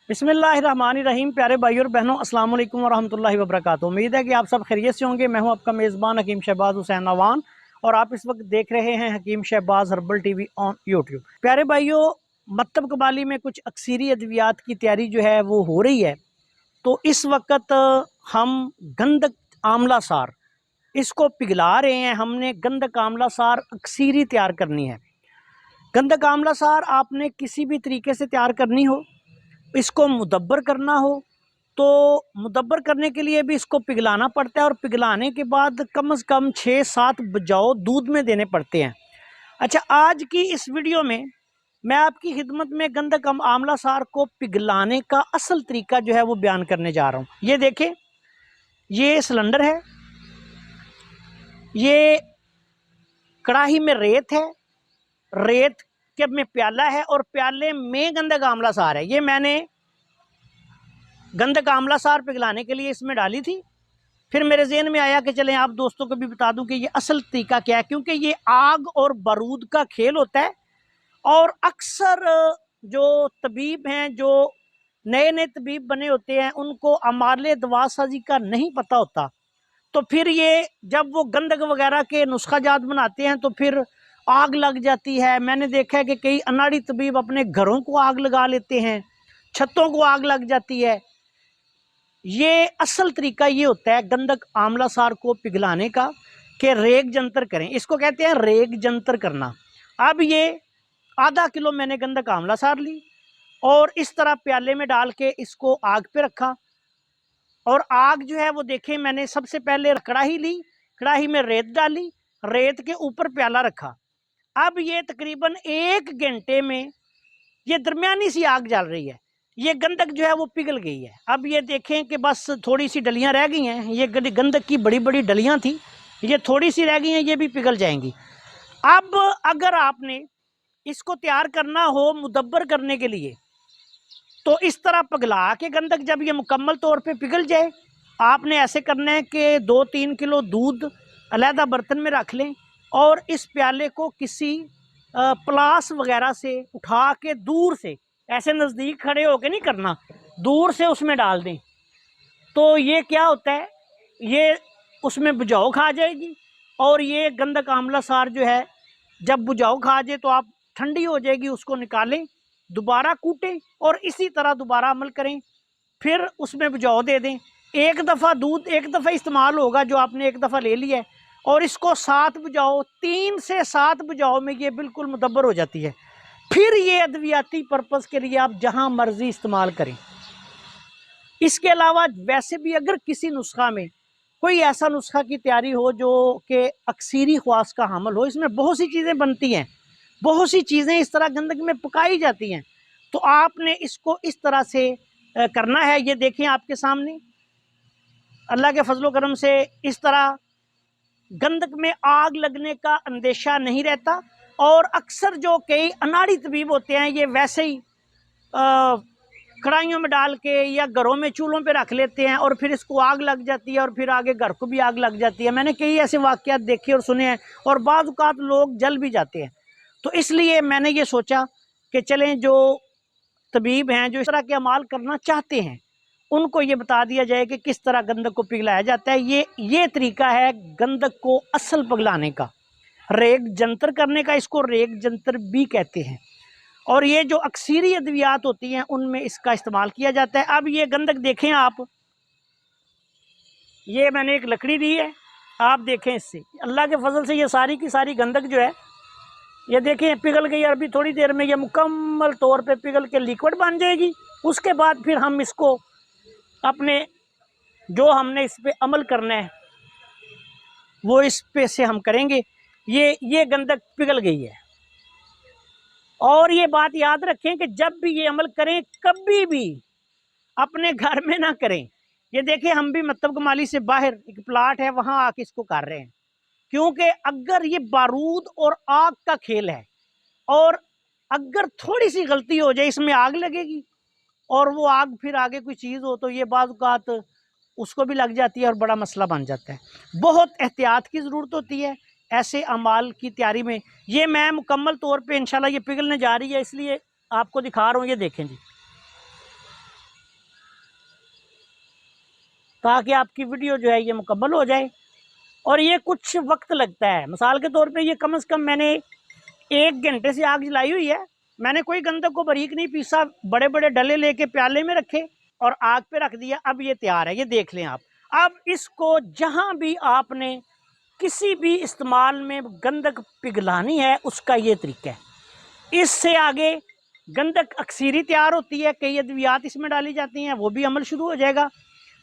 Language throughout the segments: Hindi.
बिस्मिल्लाहिर्रहमानिर्रहीम। प्यारे भाइयों और बहनों, अस्सलाम वालेकुम वरहमतुल्लाहि वबरकातुहू। उम्मीद है कि आप सब खैरियत से होंगे। मैं हूं आपका मेज़बान हकीम शहबाज हुसैन अवान और आप इस वक्त देख रहे हैं Hakim Shahbaz herbal TV on YouTube. प्यारे भाइयों, मत्तब कबाली में कुछ अक्सरी अद्वियात की तैयारी जो है वो हो रही है। तो इस वक्त हम गंधक आमला सार इसको पिघला रहे हैं। हमने गंधक आमला सार अक्सरी तैयार करनी है। गंधक आमला सार आपने किसी भी तरीके से तैयार करनी हो, इसको मुदब्बर करना हो तो मुदब्बर करने के लिए भी इसको पिघलाना पड़ता है और पिघलाने के बाद कम से कम 6-7 बजाओ दूध में देने पड़ते हैं। अच्छा, आज की इस वीडियो में मैं आपकी खिदमत में गंधक आमला सार को पिघलाने का असल तरीका जो है वो बयान करने जा रहा हूँ। ये देखें, ये सिलेंडर है, ये कढ़ाई में रेत है, रेत के में प्याला है और प्याले में गंधक आमला सार है। ये मैंने गंधक आमला सार पिघलाने के लिए इसमें डाली थी। फिर मेरे ज़हन में आया कि चलें आप दोस्तों को भी बता दूं कि ये असल तरीका क्या है, क्योंकि ये आग और बारूद का खेल होता है और अक्सर जो तबीब हैं, जो नए नए तबीब बने होते हैं, उनको अमाले दवासाजी का नहीं पता होता। तो फिर ये जब वो गंधक वगैरह के नुस्खा जात बनाते हैं तो फिर आग लग जाती है। मैंने देखा है कि कई अनाड़ी तबीब अपने घरों को आग लगा लेते हैं, छतों को आग लग जाती है। ये असल तरीका ये होता है गंधक आमला सार को पिघलाने का कि रेग जंतर करें। इसको कहते हैं रेग जंतर करना। अब ये आधा किलो मैंने गंधक आमला सार ली और इस तरह प्याले में डाल के इसको आग पे रखा और आग जो है वो देखें, मैंने सबसे पहले कढ़ाई ली, कढ़ाई में रेत डाली, रेत के ऊपर प्याला रखा। अब ये तकरीबन 1 घंटे में ये दरमियानी सी आग जल रही है। ये गंधक जो है वो पिघल गई है। अब ये देखें कि बस थोड़ी सी डलियां रह गई हैं। ये गंधक की बड़ी बड़ी डलियां थी, ये थोड़ी सी रह गई हैं, ये भी पिघल जाएंगी। अब अगर आपने इसको तैयार करना हो मुदब्बर करने के लिए तो इस तरह पिघला के गंधक जब ये मुकम्मल तौर पे पिघल जाए, आपने ऐसे करना है कि 2-3 किलो दूध अलहदा बर्तन में रख लें और इस प्याले को किसी प्लास वगैरह से उठा के दूर से, ऐसे नज़दीक खड़े होके नहीं करना, दूर से उसमें डाल दें। तो ये क्या होता है, ये उसमें बुझाऊ खा जाएगी और ये गंधक आमला सार जो है जब बुझाऊ खा जाए तो आप ठंडी हो जाएगी, उसको निकालें, दोबारा कूटें और इसी तरह दोबारा अमल करें। फिर उसमें बुझाऊ दे दें। एक दफ़ा दूध एक दफ़ा इस्तेमाल होगा जो आपने एक दफ़ा ले लिया है और इसको 7 बुझाओ, 3 से 7 बुझाओ में ये बिल्कुल मुदब्बर हो जाती है। फिर ये अद्वियाती पर्पज़ के लिए आप जहां मर्जी इस्तेमाल करें। इसके अलावा वैसे भी अगर किसी नुस्खा में कोई ऐसा नुस्खा की तैयारी हो जो कि अक्सरी ख्वास का हामिल हो, इसमें बहुत सी चीज़ें बनती हैं, बहुत सी चीज़ें इस तरह गंधक में पकाई जाती हैं, तो आपने इसको इस तरह से करना है। ये देखें आपके सामने, अल्लाह के फजलो करम से इस तरह गंधक में आग लगने का अंदेशा नहीं रहता। और अक्सर जो कई अनाड़ी तबीब होते हैं ये वैसे ही कढ़ाइयों में डाल के या घरों में चूल्हों पे रख लेते हैं और फिर इसको आग लग जाती है और फिर आगे घर को भी आग लग जाती है। मैंने कई ऐसे वाक़यात देखे और सुने हैं और बाज़ औक़ात लोग जल भी जाते हैं। तो इसलिए मैंने ये सोचा कि चलें, जो तबीब हैं जो इस तरह के अमाल करना चाहते हैं उनको ये बता दिया जाए कि किस तरह गंधक को पिघलाया जाता है। ये तरीका है गंधक को असल पिघलाने का, रेग जंतर करने का। इसको रेग जंतर भी कहते हैं और ये जो अक्सरी अद्वियात होती हैं उनमें इसका इस्तेमाल किया जाता है। अब ये गंधक देखें आप, ये मैंने एक लकड़ी दी है, आप देखें, इससे अल्लाह के फजल से ये सारी की सारी गंधक जो है ये देखें पिघल गई। अभी थोड़ी देर में ये मुकम्मल तौर पे पिघल के लिक्विड बन जाएगी। उसके बाद फिर हम इसको अपने जो हमने इस पे अमल करना है वो इस पे से हम करेंगे। ये गंधक पिघल गई है। और ये बात याद रखें कि जब भी ये अमल करें कभी भी अपने घर में ना करें। ये देखिए, हम भी मत्तब कमाली से बाहर एक प्लाट है वहां आके इसको कर रहे हैं, क्योंकि अगर ये बारूद और आग का खेल है और अगर थोड़ी सी गलती हो जाए इसमें आग लगेगी और वो आग फिर आगे कोई चीज़ हो तो ये बाज़ औक़ात उसको भी लग जाती है और बड़ा मसला बन जाता है। बहुत एहतियात की ज़रूरत होती है ऐसे अमाल की तैयारी में। ये मैं मुकम्मल तौर पे इंशाल्लाह ये पिघलने जा रही है, इसलिए आपको दिखा रहा हूँ। ये देखें जी, ताकि आपकी वीडियो जो है ये मुकम्मल हो जाए। और ये कुछ वक्त लगता है। मिसाल के तौर पे ये कम से कम मैंने 1 घंटे से आग जलाई हुई है। मैंने कोई गंधक को बारीक नहीं पीसा, बड़े बड़े डले लेके प्याले में रखे और आग पे रख दिया। अब ये तैयार है, ये देख लें आप। अब इसको जहां भी आपने किसी भी इस्तेमाल में गंधक पिघलानी है, उसका ये तरीका है। इससे आगे गंधक अक्सीरी तैयार होती है, कई अद्वियात इसमें डाली जाती हैं, वो भी अमल शुरू हो जाएगा।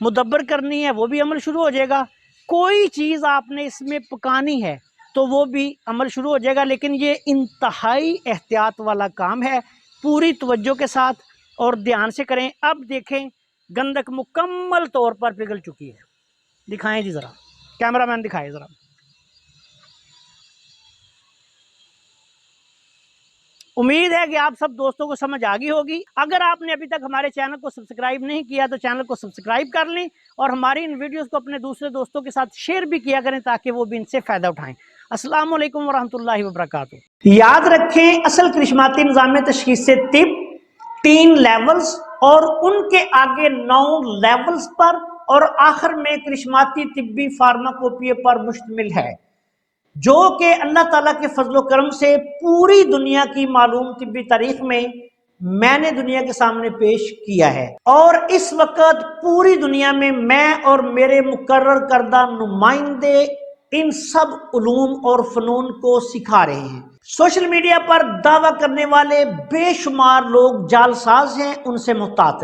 मुदब्बर करनी है, वो भी अमल शुरू हो जाएगा। कोई चीज़ आपने इसमें पकानी है तो वो भी अमल शुरू हो जाएगा। लेकिन ये इंतहाई एहतियात वाला काम है, पूरी तवज्जो के साथ और ध्यान से करें। अब देखें, गंधक मुकम्मल तौर पर पिघल चुकी है। दिखाएं जी ज़रा, कैमरामैन दिखाएं ज़रा। उम्मीद है कि आप सब दोस्तों को समझ आ गई होगी। अगर आपने अभी तक हमारे चैनल को सब्सक्राइब नहीं किया तो चैनल को सब्सक्राइब कर लें और हमारी इन वीडियोस को अपने दूसरे दोस्तों के साथ शेयर भी किया करें ताकि वो भी इनसे फ़ायदा उठाएं। अस्सलाम वालेकुम वरहमतुल्लाहि वबरकातुहू। याद रखें, असल करिश्माती निज़ाम तशख़ीस तिब 3 लेवल्स और उनके आगे 9 लेवल्स पर और आखिर में करिश्माती तिब्बी फार्माकोपिया पर मुश्तमिल है, जो कि अल्लाह ताला के फजलो करम से पूरी दुनिया की मालूम तिब्बी तारीख में मैंने दुनिया के सामने पेश किया है। और इस वक्त पूरी दुनिया में मैं और मेरे मुकर्रर करदा नुमाइंदे इन सब उलूम और फनून को सिखा रहे हैं। सोशल मीडिया पर दावा करने वाले बेशुमार लोग जालसाज हैं, उनसे मुहतात